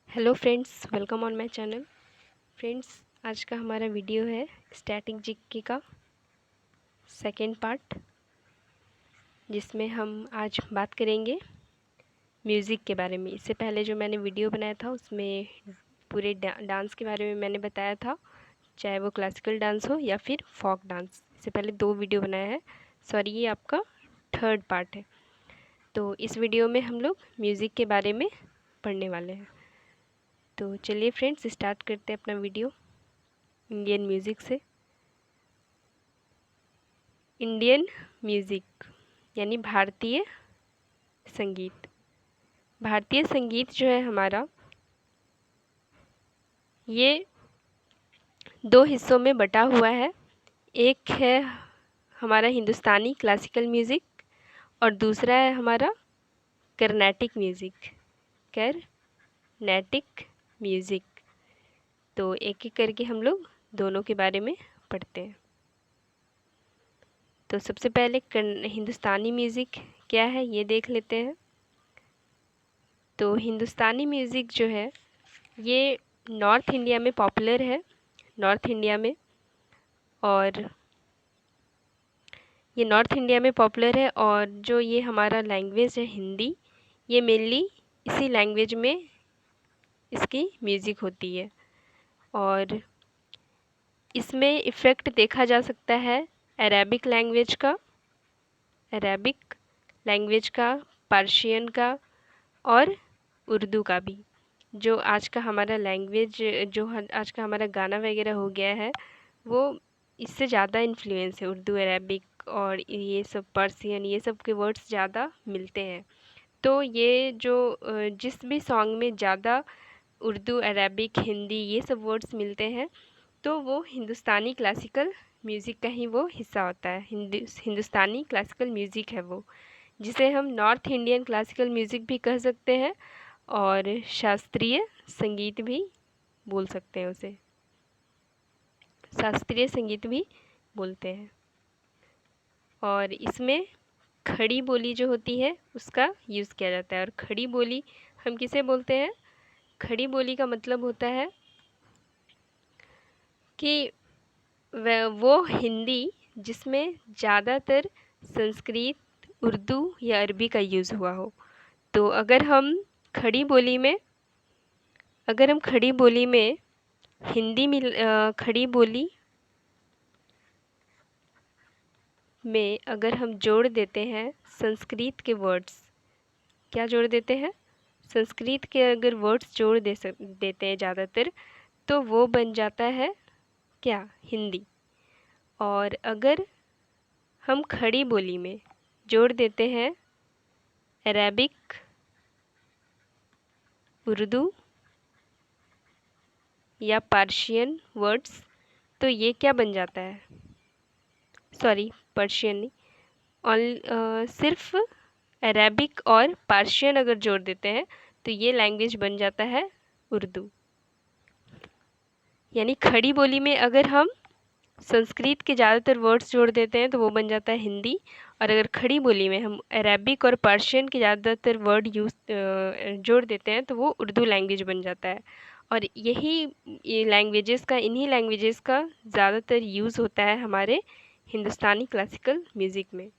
Hello friends, welcome on my channel. Friends, आज का हमारा वीडियो है स्टैटिक जीके का सेकेंड पार्ट, जिसमें हम आज बात करेंगे म्यूज़िक के बारे में। इससे पहले जो मैंने वीडियो बनाया था उसमें पूरे डांस के बारे में मैंने बताया था, चाहे वो क्लासिकल डांस हो या फिर फोक डांस। इससे पहले 2 वीडियो बनाया है। सॉरी, ये आपका थर्ड पार्ट है। तो इस वीडियो में हम लोग म्यूज़िक के बारे में पढ़ने वाले हैं। तो चलिए फ्रेंड्स, स्टार्ट करते हैं अपना वीडियो इंडियन म्यूज़िक से। इंडियन म्यूज़िक यानी भारतीय संगीत। भारतीय संगीत जो है हमारा, ये 2 हिस्सों में बटा हुआ है। एक है हमारा हिंदुस्तानी क्लासिकल म्यूज़िक और दूसरा है हमारा कर्नाटिक म्यूज़िक। Carnatic music. तो एक एक करके हम लोग दोनों के बारे में पढ़ते हैं। तो सबसे पहले हिंदुस्तानी म्यूज़िक क्या है ये देख लेते हैं। तो हिंदुस्तानी म्यूज़िक जो है ये नॉर्थ इंडिया में पॉपुलर है, नॉर्थ इंडिया में। और ये नॉर्थ इंडिया में पॉपुलर है, और जो ये हमारा लैंग्वेज है हिंदी, ये मेनली इसी लैंग्वेज में इसकी म्यूज़िक होती है। और इसमें इफ़ेक्ट देखा जा सकता है अरेबिक लैंग्वेज का, अरेबिक लैंग्वेज का, पर्शियन का और उर्दू का भी। जो आज का हमारा लैंग्वेज, जो आज का हमारा गाना वगैरह हो गया है, वो इससे ज़्यादा इन्फ्लुएंस है। उर्दू, अरेबिक और ये सब पर्शियन, ये सब के वर्ड्स ज़्यादा मिलते हैं। तो ये जो जिस भी सॉन्ग में ज़्यादा उर्दू, अरेबिक, हिंदी ये सब वर्ड्स मिलते हैं, तो वो हिंदुस्तानी क्लासिकल म्यूज़िक का ही वो हिस्सा होता है। हिंदुस्तानी क्लासिकल म्यूज़िक है वो, जिसे हम नॉर्थ इंडियन क्लासिकल म्यूज़िक भी कह सकते हैं और शास्त्रीय संगीत भी बोल सकते हैं उसे। शास्त्रीय संगीत भी बोलते हैं। और इसमें खड़ी बोली जो होती है उसका यूज़ किया जाता है। और खड़ी बोली हम किसे बोलते हैं? खड़ी बोली का मतलब होता है कि वो हिंदी जिसमें ज़्यादातर संस्कृत, उर्दू या अरबी का यूज़ हुआ हो। तो अगर हम खड़ी बोली में हिंदी में खड़ी बोली में अगर हम जोड़ देते हैं संस्कृत के वर्ड्स, क्या जोड़ देते हैं? संस्कृत के अगर वर्ड्स जोड़ देते हैं ज़्यादातर, तो वो बन जाता है क्या? हिंदी। और अगर हम खड़ी बोली में जोड़ देते हैं अरेबिक, उर्दू या पर्शियन वर्ड्स, तो ये क्या बन जाता है? सॉरी, पर्शियन नहीं, सिर्फ अरेबिक और पर्शियन अगर जोड़ देते हैं तो ये लैंग्वेज बन जाता है उर्दू। यानी खड़ी बोली में अगर हम संस्कृत के ज़्यादातर वर्ड्स जोड़ देते हैं तो वो बन जाता है हिंदी। और अगर खड़ी बोली में हम अरेबिक और पर्शियन के ज़्यादातर वर्ड जोड़ देते हैं तो वो उर्दू लैंग्वेज बन जाता है। और ये इन्हीं लैंग्वेजेस का ज़्यादातर यूज़ होता है हमारे हिंदुस्तानी क्लासिकल म्यूज़िक में।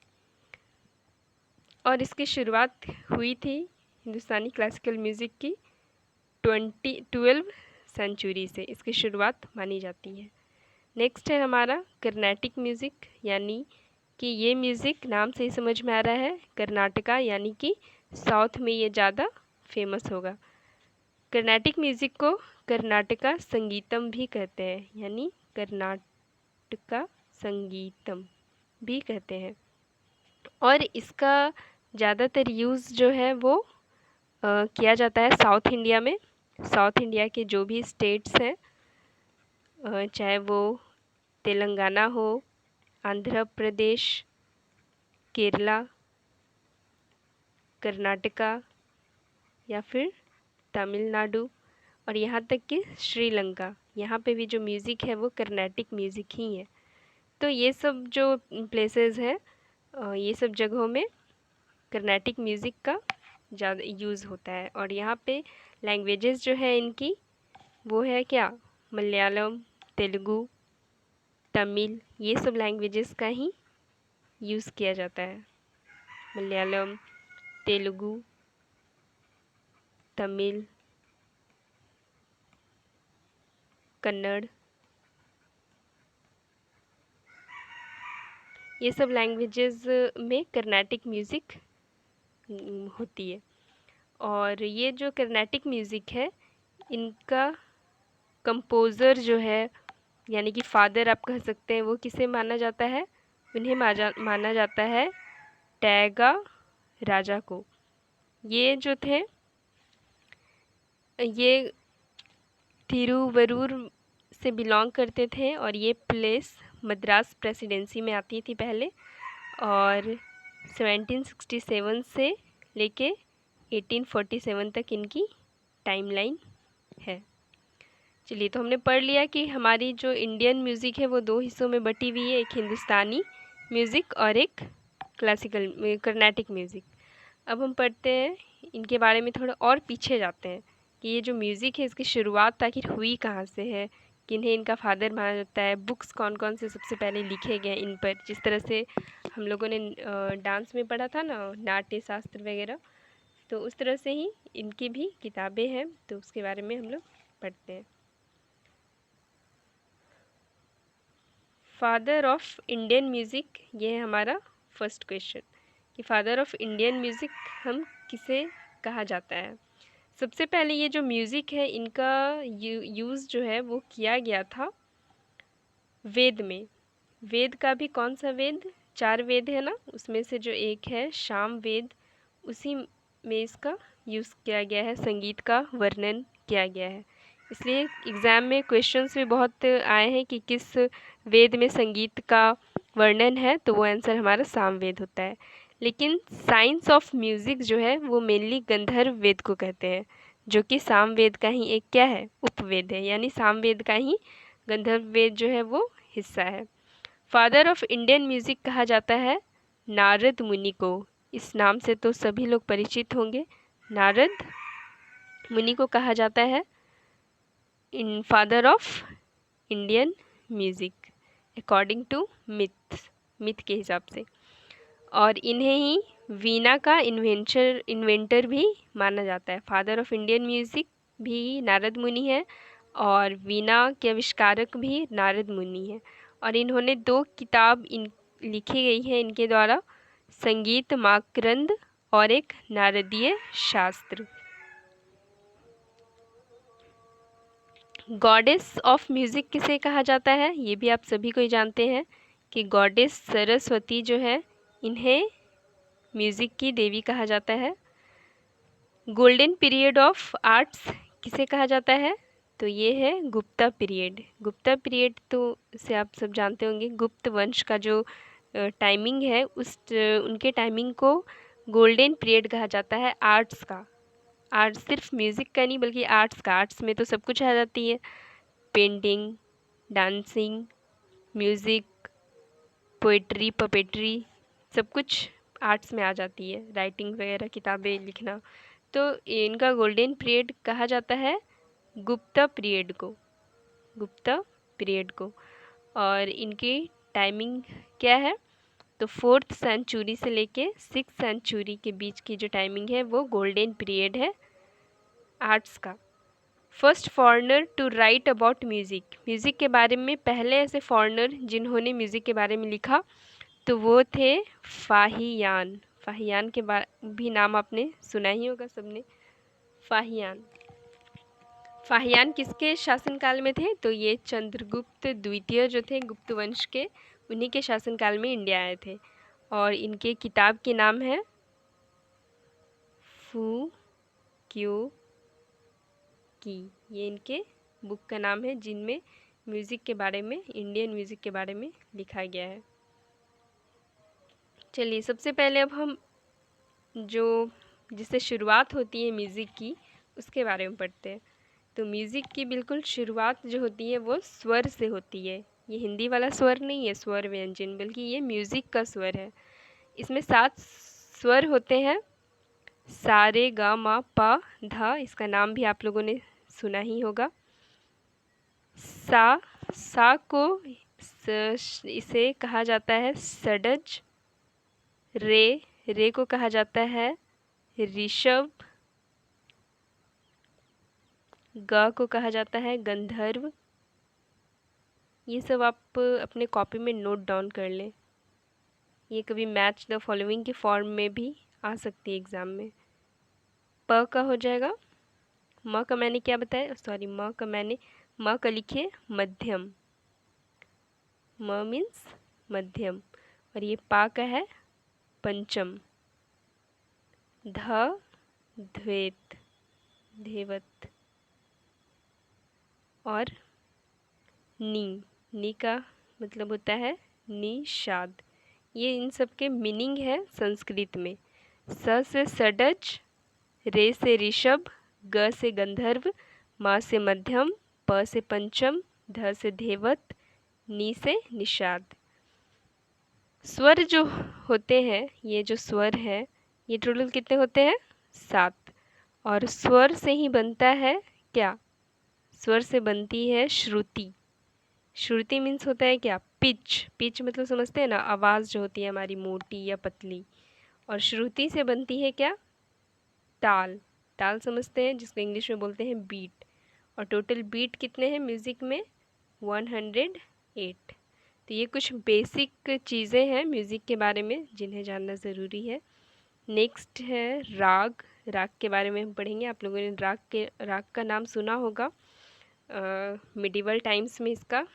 और इसकी शुरुआत हुई थी हिंदुस्तानी क्लासिकल म्यूज़िक की 12वीं सेंचुरी से इसकी शुरुआत मानी जाती है। नेक्स्ट है हमारा कर्नाटिक म्यूज़िक, यानी कि ये म्यूज़िक नाम से ही समझ में आ रहा है, कर्नाटका यानी कि साउथ में ये ज़्यादा फेमस होगा। कर्नाटिक म्यूज़िक को कर्नाटका संगीतम भी कहते हैं, यानी कर्नाटका संगीतम भी कहते हैं। और इसका ज़्यादातर यूज़ जो है वो किया जाता है साउथ इंडिया में। साउथ इंडिया के जो भी स्टेट्स हैं, चाहे वो तेलंगाना हो, आंध्र प्रदेश, केरला, कर्नाटका या फिर तमिलनाडु, और यहाँ तक कि श्रीलंका, यहाँ पे भी जो म्यूज़िक है वो कर्नाटिक म्यूज़िक ही है। तो ये सब जो प्लेसेस हैं, ये सब जगहों में कर्नाटिक म्यूज़िक का ज़्यादा यूज़ होता है। और यहाँ पे लैंग्वेजेस जो है इनकी वो है क्या, मलयालम, तेलुगु, तमिल, ये सब लैंग्वेजेस का ही यूज़ किया जाता है। मलयालम, तेलुगु, तमिल, कन्नड़, ये सब लैंग्वेजेस में कर्नाटिक म्यूज़िक होती है। और ये जो कर्नाटिक म्यूज़िक है इनका कंपोज़र जो है यानी कि फादर आप कह सकते हैं, वो किसे माना जाता है, उन्हें माना जाता है टैगा राजा को। ये जो थे ये तिरुवरूर से बिलोंग करते थे और ये प्लेस मद्रास प्रेसिडेंसी में आती थी पहले। और 1767 से लेके 1847 तक इनकी टाइमलाइन है। चलिए, तो हमने पढ़ लिया कि हमारी जो इंडियन म्यूज़िक है वो दो हिस्सों में बटी हुई है, एक हिंदुस्तानी म्यूज़िक और एक क्लासिकल कर्नाटिक म्यूज़िक। अब हम पढ़ते हैं इनके बारे में, थोड़ा और पीछे जाते हैं कि ये जो म्यूज़िक है इसकी शुरुआत आखिर हुई कहाँ से है, किन्हें इनका फादर माना जाता है, बुक्स कौन कौन से सबसे पहले लिखे गए इन पर। जिस तरह से हम लोगों ने डांस में पढ़ा था ना, नाट्य शास्त्र वगैरह, तो उस तरह से ही इनकी भी किताबें हैं, तो उसके बारे में हम लोग पढ़ते हैं। फादर ऑफ इंडियन म्यूज़िक, ये है हमारा फर्स्ट क्वेश्चन कि फादर ऑफ इंडियन म्यूज़िक हम किसे कहा जाता है। सबसे पहले ये जो म्यूज़िक है इनका यूज़ जो है वो किया गया था वेद में। वेद का भी कौन सा वेद, 4 वेद है ना, उसमें से जो एक है साम वेद, उसी में इसका यूज़ किया गया है, संगीत का वर्णन किया गया है। इसलिए एग्ज़ाम में क्वेश्चंस भी बहुत आए हैं कि किस वेद में संगीत का वर्णन है, तो वो आंसर हमारा सामवेद होता है। लेकिन साइंस ऑफ म्यूज़िक जो है वो मेनली गंधर्व वेद को कहते हैं, जो कि सामवेद का ही एक क्या है, उपवेद है, यानी सामवेद का ही गंधर्व वेद जो है वो हिस्सा है। फादर ऑफ इंडियन म्यूज़िक कहा जाता है नारद मुनि को। इस नाम से तो सभी लोग परिचित होंगे। नारद मुनि को कहा जाता है इन father of Indian music according to myth के हिसाब से। और इन्हें ही वीणा का इन्वेंटर भी माना जाता है। फादर ऑफ इंडियन म्यूज़िक भी नारद मुनि है और वीणा के आविष्कारक भी नारद मुनि है। और इन्होंने 2 किताब लिखी गई है इनके द्वारा, संगीत माकरंद और एक नारदीय शास्त्र। गॉडेस ऑफ म्यूज़िक किसे कहा जाता है, ये भी आप सभी को ही जानते हैं कि गॉडेस सरस्वती जो है इन्हें म्यूज़िक की देवी कहा जाता है। गोल्डन पीरियड ऑफ आर्ट्स किसे कहा जाता है, तो ये है गुप्ता पीरियड। गुप्ता पीरियड तो से आप सब जानते होंगे, गुप्त वंश का जो टाइमिंग है उनके टाइमिंग को गोल्डन पीरियड कहा जाता है आर्ट्स का। आर्ट्स सिर्फ म्यूज़िक का नहीं बल्कि आर्ट्स का, आर्ट्स में तो सब कुछ आ जाती है, painting, dancing, music, poetry, puppetry, सब कुछ आर्ट्स में आ जाती है, राइटिंग वगैरह, किताबें लिखना। तो इनका गोल्डन पीरियड कहा जाता है गुप्ता पीरियड को, गुप्ता पीरियड को। और इनकी टाइमिंग क्या है, तो 4th सेंचुरी से लेके 6th सेंचुरी के बीच की जो टाइमिंग है वो गोल्डन पीरियड है आर्ट्स का। First foreigner to write about music, music के बारे में पहले ऐसे फॉरेनर जिन्होंने म्यूज़िक के बारे में लिखा तो वो थे फाहियान। फाहियान के भी नाम आपने सुना ही होगा सबने। फाहियान, फाहियान किसके शासनकाल में थे, तो ये चंद्रगुप्त द्वितीय जो थे गुप्त वंश के, उन्हीं के शासनकाल में इंडिया आए थे। और इनके किताब के नाम है फू क्यू की, ये इनके बुक का नाम है जिनमें म्यूज़िक के बारे में, इंडियन म्यूज़िक के बारे में लिखा गया है। चलिए, सबसे पहले अब हम जो जिससे शुरुआत होती है म्यूज़िक की उसके बारे में पढ़ते हैं। तो म्यूज़िक की बिल्कुल शुरुआत जो होती है वो स्वर से होती है। ये हिंदी वाला स्वर नहीं है, स्वर व्यंजन, बल्कि ये म्यूज़िक का स्वर है। इसमें 7 स्वर होते हैं, सा रे गा मा पा धा, इसका नाम भी आप लोगों ने सुना ही होगा। सा को इसे कहा जाता है सडज। रे को कहा जाता है ऋषभ। ग को कहा जाता है गंधर्व। ये सब आप अपने कॉपी में नोट डाउन कर लें। ये कभी मैच द फॉलोइंग के फॉर्म में भी आ सकती है एग्ज़ाम में। प का हो जाएगा, म का मैंने क्या बताया, सॉरी म का लिखिए मध्यम। म मीन्स मध्यम। और ये पा का है पंचम। ध द्वैत, धेवत। और नी का मतलब होता है निषाद। ये इन सब के मीनिंग है संस्कृत में। स से सडज, रे से ऋषभ, ग से गंधर्व, म से मध्यम, प से पंचम, ध से धेवत, नी से निषाद। स्वर जो होते हैं, ये जो स्वर है, ये टोटल कितने होते हैं? 7। और स्वर से ही बनता है क्या? स्वर से बनती है श्रुति। श्रुति मीन्स होता है क्या? पिच मतलब समझते हैं ना, आवाज़ जो होती है हमारी मोटी या पतली। और श्रुति से बनती है क्या? ताल समझते हैं, जिसको इंग्लिश में बोलते हैं बीट। और टोटल बीट कितने हैं म्यूज़िक में? 108। तो ये कुछ बेसिक चीज़ें हैं म्यूज़िक के बारे में जिन्हें जानना ज़रूरी है। नेक्स्ट है राग। राग के बारे में हम पढ़ेंगे। आप लोगों ने राग का नाम सुना होगा। मिडिवल टाइम्स में इसका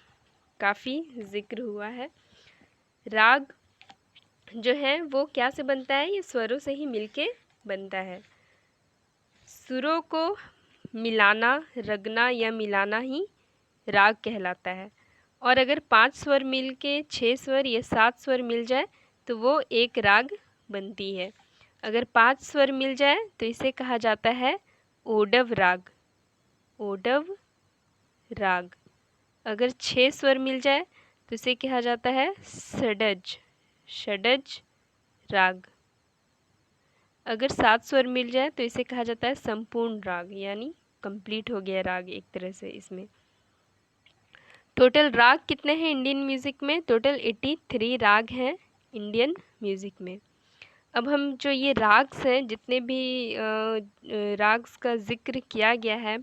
काफ़ी जिक्र हुआ है। राग जो है वो क्या से बनता है? ये स्वरों से ही मिलके बनता है। सुरों को मिलाना, रगना या मिलाना ही राग कहलाता है। और अगर 5 स्वर मिल के 6 स्वर या 7 स्वर मिल जाए तो वो एक राग बनती है। अगर 5 स्वर मिल जाए तो इसे कहा जाता है ओडव राग। ओडव राग। अगर 6 स्वर मिल जाए तो इसे कहा जाता है षडज। षडज राग। अगर 7 स्वर मिल जाए तो इसे कहा जाता है संपूर्ण राग, यानी कंप्लीट हो गया राग एक तरह से इसमें। टोटल राग कितने हैं इंडियन म्यूज़िक में? टोटल 83 राग हैं इंडियन म्यूज़िक में। अब हम जो ये राग्स हैं, जितने भी राग्स का जिक्र किया गया है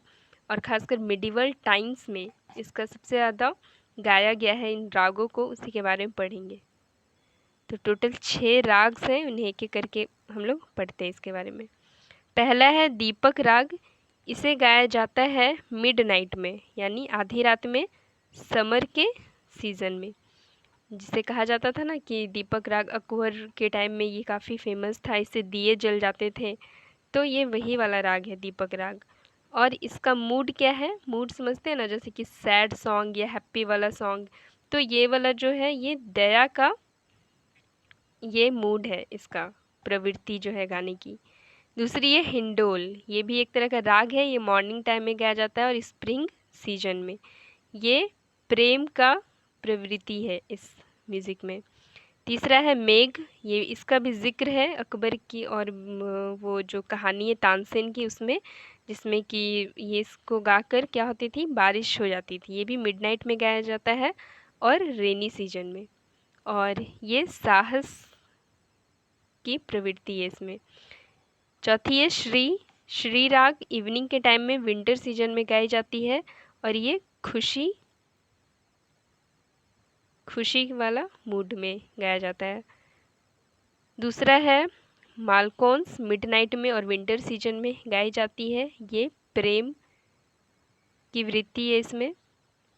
और ख़ासकर मिडिवल टाइम्स में इसका सबसे ज़्यादा गाया गया है, इन रागों को उसी के बारे में पढ़ेंगे। तो टोटल 6 राग्स हैं, उन्हें एक एक करके हम लोग पढ़ते हैं इसके बारे में। पहला है दीपक राग। इसे गाया जाता है मिडनाइट में, यानी आधी रात में, समर के सीज़न में। जिसे कहा जाता था ना कि दीपक राग अकबर के टाइम में ये काफ़ी फेमस था, इससे दिए जल जाते थे। तो ये वही वाला राग है दीपक राग। और इसका मूड क्या है? मूड समझते हैं ना, जैसे कि सैड सॉन्ग या हैप्पी वाला सॉन्ग। तो ये वाला जो है ये दया का ये मूड है, इसका प्रवृत्ति जो है गाने की। दूसरी है हिंडोल। ये भी एक तरह का राग है। ये मॉर्निंग टाइम में गाया जाता है और स्प्रिंग सीजन में। ये प्रेम का प्रवृत्ति है इस म्यूज़िक में। तीसरा है मेघ। ये इसका भी जिक्र है अकबर की और वो जो कहानी है तानसेन की उसमें, जिसमें कि ये इसको गाकर क्या होती थी? बारिश हो जाती थी। ये भी मिडनाइट में गाया जाता है और रेनी सीजन में। और ये साहस की प्रवृत्ति है इसमें। चौथी है श्री राग। इवनिंग के टाइम में विंटर सीजन में गाई जाती है और ये खुशी वाला मूड में गाया जाता है। दूसरा है मालकोंस। मिडनाइट में और विंटर सीजन में गाई जाती है। ये प्रेम की वृत्ति है इसमें।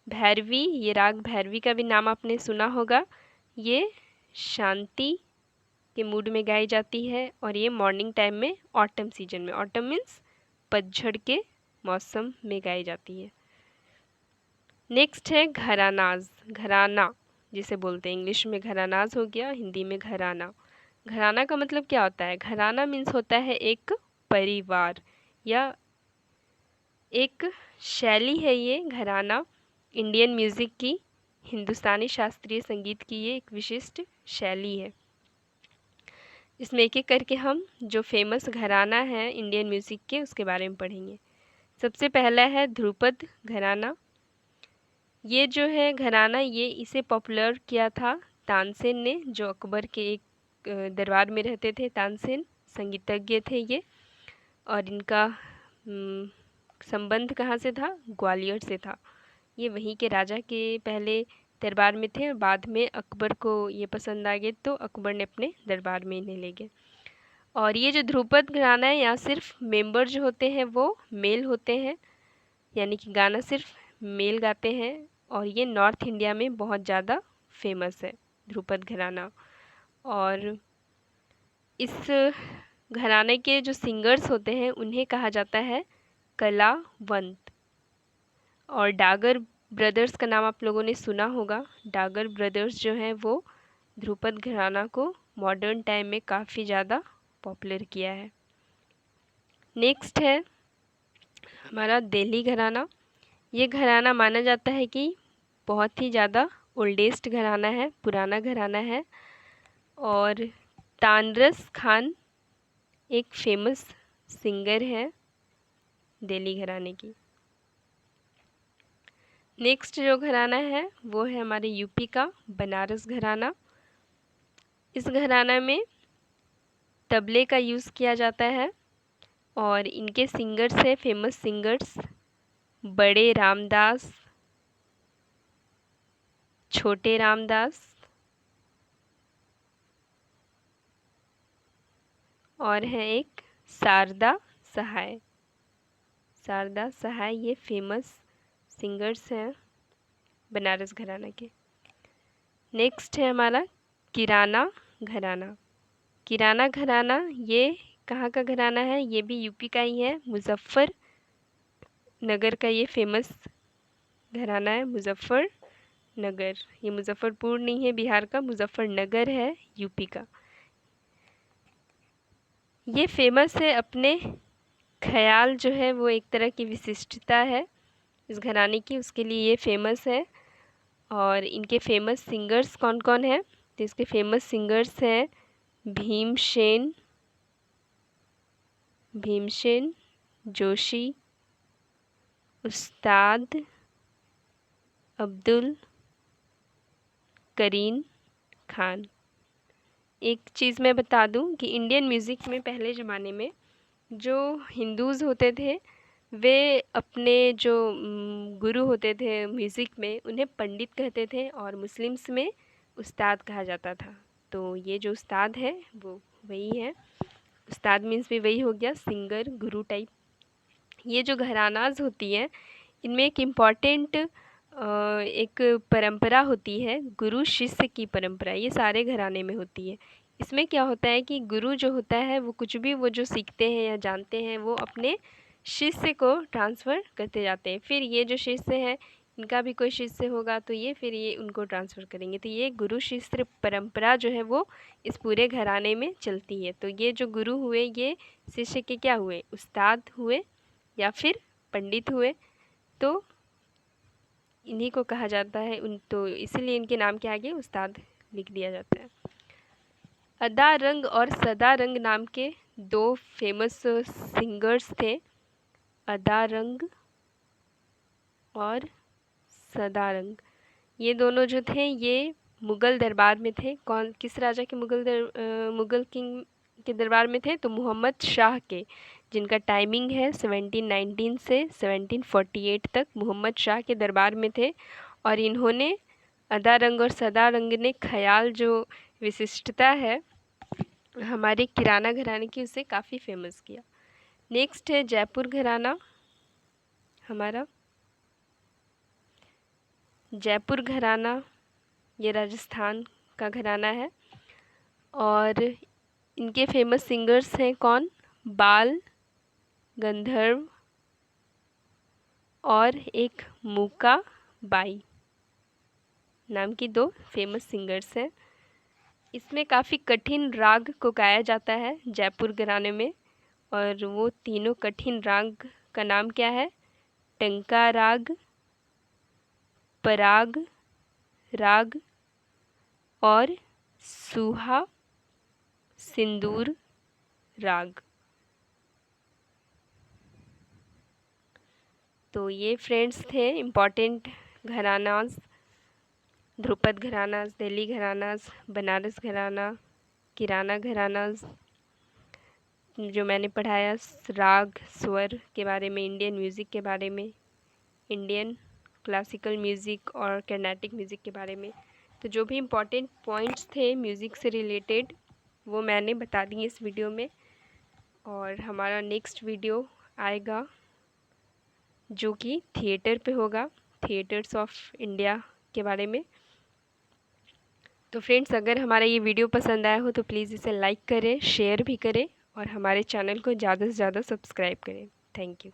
भैरवी। ये राग भैरवी का भी नाम आपने सुना होगा। ये शांति के मूड में गाई जाती है और ये मॉर्निंग टाइम में ऑटम सीजन में, ऑटम मीन्स पतझड़ के मौसम में गाई जाती है। नेक्स्ट है घरानाज। घराना जिसे बोलते हैं, इंग्लिश में घरानाज हो गया, हिंदी में घराना। घराना का मतलब क्या होता है? घराना मीन्स होता है एक परिवार या एक शैली है ये घराना इंडियन म्यूज़िक की, हिंदुस्तानी शास्त्रीय संगीत की ये एक विशिष्ट शैली है। इसमें एक एक करके हम जो फेमस घराना है इंडियन म्यूज़िक के उसके बारे में पढ़ेंगे। सबसे पहला है ध्रुपद घराना। ये जो है घराना, ये इसे पॉपुलर किया था तानसेन ने, जो अकबर के एक दरबार में रहते थे। तानसेन संगीतज्ञ थे ये, और इनका संबंध कहाँ से था? ग्वालियर से था। ये वहीं के राजा के पहले दरबार में थे और बाद में अकबर को ये पसंद आ गए तो अकबर ने अपने दरबार में इन्हें ले गए। और ये जो ध्रुपद घराना है, यहाँ सिर्फ मेंबर जो होते हैं वो मेल होते हैं, यानी कि गाना सिर्फ मेल गाते हैं। और ये नॉर्थ इंडिया में बहुत ज़्यादा फेमस है ध्रुपद घराना। और इस घराने के जो सिंगर्स होते हैं उन्हें कहा जाता है कलावंत। और डागर ब्रदर्स का नाम आप लोगों ने सुना होगा। डागर ब्रदर्स जो हैं वो ध्रुपद घराना को मॉडर्न टाइम में काफ़ी ज़्यादा पॉपुलर किया है। नेक्स्ट है हमारा दिल्ली घराना। ये घराना माना जाता है कि बहुत ही ज़्यादा ओल्डेस्ट घराना है, पुराना घराना है। और तानरस खान एक फेमस सिंगर है दिल्ली घराने की। नेक्स्ट जो घराना है वो है हमारे यूपी का बनारस घराना। इस घराना में तबले का यूज़ किया जाता है और इनके सिंगर्स है फेमस सिंगर्स बड़े रामदास, छोटे रामदास और है एक शारदा सहाय। शारदा सहाय ये फेमस सिंगर्स हैं बनारस घराना के। नेक्स्ट है हमारा किराना घराना। किराना घराना ये कहाँ का घराना है? ये भी यूपी का ही है, मुजफ्फर नगर का ये फेमस घराना है, मुजफ्फर नगर। ये मुजफ्फरपुर नहीं है बिहार का, मुजफ्फरनगर है यूपी का। ये फेमस है अपने ख्याल जो है वो एक तरह की विशिष्टता है इस घराने की, उसके लिए ये फेमस है। और इनके फेमस सिंगर्स कौन कौन हैं? तो इसके फेमस सिंगर्स हैं भीमसेन जोशी, उस्ताद अब्दुल करीम खान। एक चीज़ मैं बता दूं कि इंडियन म्यूज़िक में पहले ज़माने में जो हिंदूज़ होते थे वे अपने जो गुरु होते थे म्यूज़िक में उन्हें पंडित कहते थे, और मुस्लिम्स में उस्ताद कहा जाता था। तो ये जो उस्ताद है वो वही है। उस्ताद मीन्स भी वही हो गया, सिंगर गुरु टाइप। ये जो घरानाज होती हैं इनमें एक इम्पॉर्टेंट एक परंपरा होती है, गुरु शिष्य की परंपरा। ये सारे घराने में होती है। इसमें क्या होता है कि गुरु जो होता है वो कुछ भी वो जो सीखते हैं या जानते हैं वो अपने शिष्य को ट्रांसफ़र करते जाते हैं। फिर ये जो शिष्य है इनका भी कोई शिष्य होगा तो ये फिर ये उनको ट्रांसफ़र करेंगे। तो ये गुरु शिष्य परंपरा जो है वो इस पूरे घराने में चलती है। तो ये जो गुरु हुए ये शिष्य के क्या हुए? उस्ताद हुए या फिर पंडित हुए। तो इन्हीं को कहा जाता है उन, तो इसीलिए इनके नाम के आगे उस्ताद लिख दिया जाता है। अदा रंग और सदा रंग नाम के दो फेमस सिंगर्स थे, अदा रंग और सदा रंग। ये दोनों जो थे ये मुग़ल दरबार में थे। कौन किस राजा के मुग़ल किंग के दरबार में थे? तो मोहम्मद शाह के, जिनका टाइमिंग है 1719 से 1748 तक मोहम्मद शाह के दरबार में थे। और इन्होंने अदा रंग और सदा रंग ने ख्याल जो विशिष्टता है हमारे किराना घराने की उसे काफ़ी फेमस किया। नेक्स्ट है जयपुर घराना। हमारा जयपुर घराना ये राजस्थान का घराना है और इनके फेमस सिंगर्स हैं कौन? बाल गंधर्व और एक मूका बाई नाम की दो फेमस सिंगर्स हैं। इसमें काफ़ी कठिन राग को गाया जाता है जयपुर घराने में, और वो तीनों कठिन राग का नाम क्या है? टंका राग, पराग राग और सुहा सिंदूर राग। तो ये फ्रेंड्स थे इम्पॉर्टेंट घरानाज, ध्रुपद घरानाज, दिल्ली घरानाज, बनारस घराना, किराना घरानाज, जो मैंने पढ़ाया राग स्वर के बारे में, इंडियन म्यूज़िक के बारे में, इंडियन क्लासिकल म्यूज़िक और कर्नाटिक म्यूज़िक के बारे में। तो जो भी इम्पॉर्टेंट पॉइंट्स थे म्यूज़िक से रिलेटेड वो मैंने बता दिए इस वीडियो में। और हमारा नेक्स्ट वीडियो आएगा जो कि थिएटर पे होगा, थिएटर्स ऑफ इंडिया के बारे में। तो फ्रेंड्स, अगर हमारा ये वीडियो पसंद आया हो तो प्लीज़ इसे लाइक करें, शेयर भी करें और हमारे चैनल को ज़्यादा से ज़्यादा सब्सक्राइब करें। Thank you.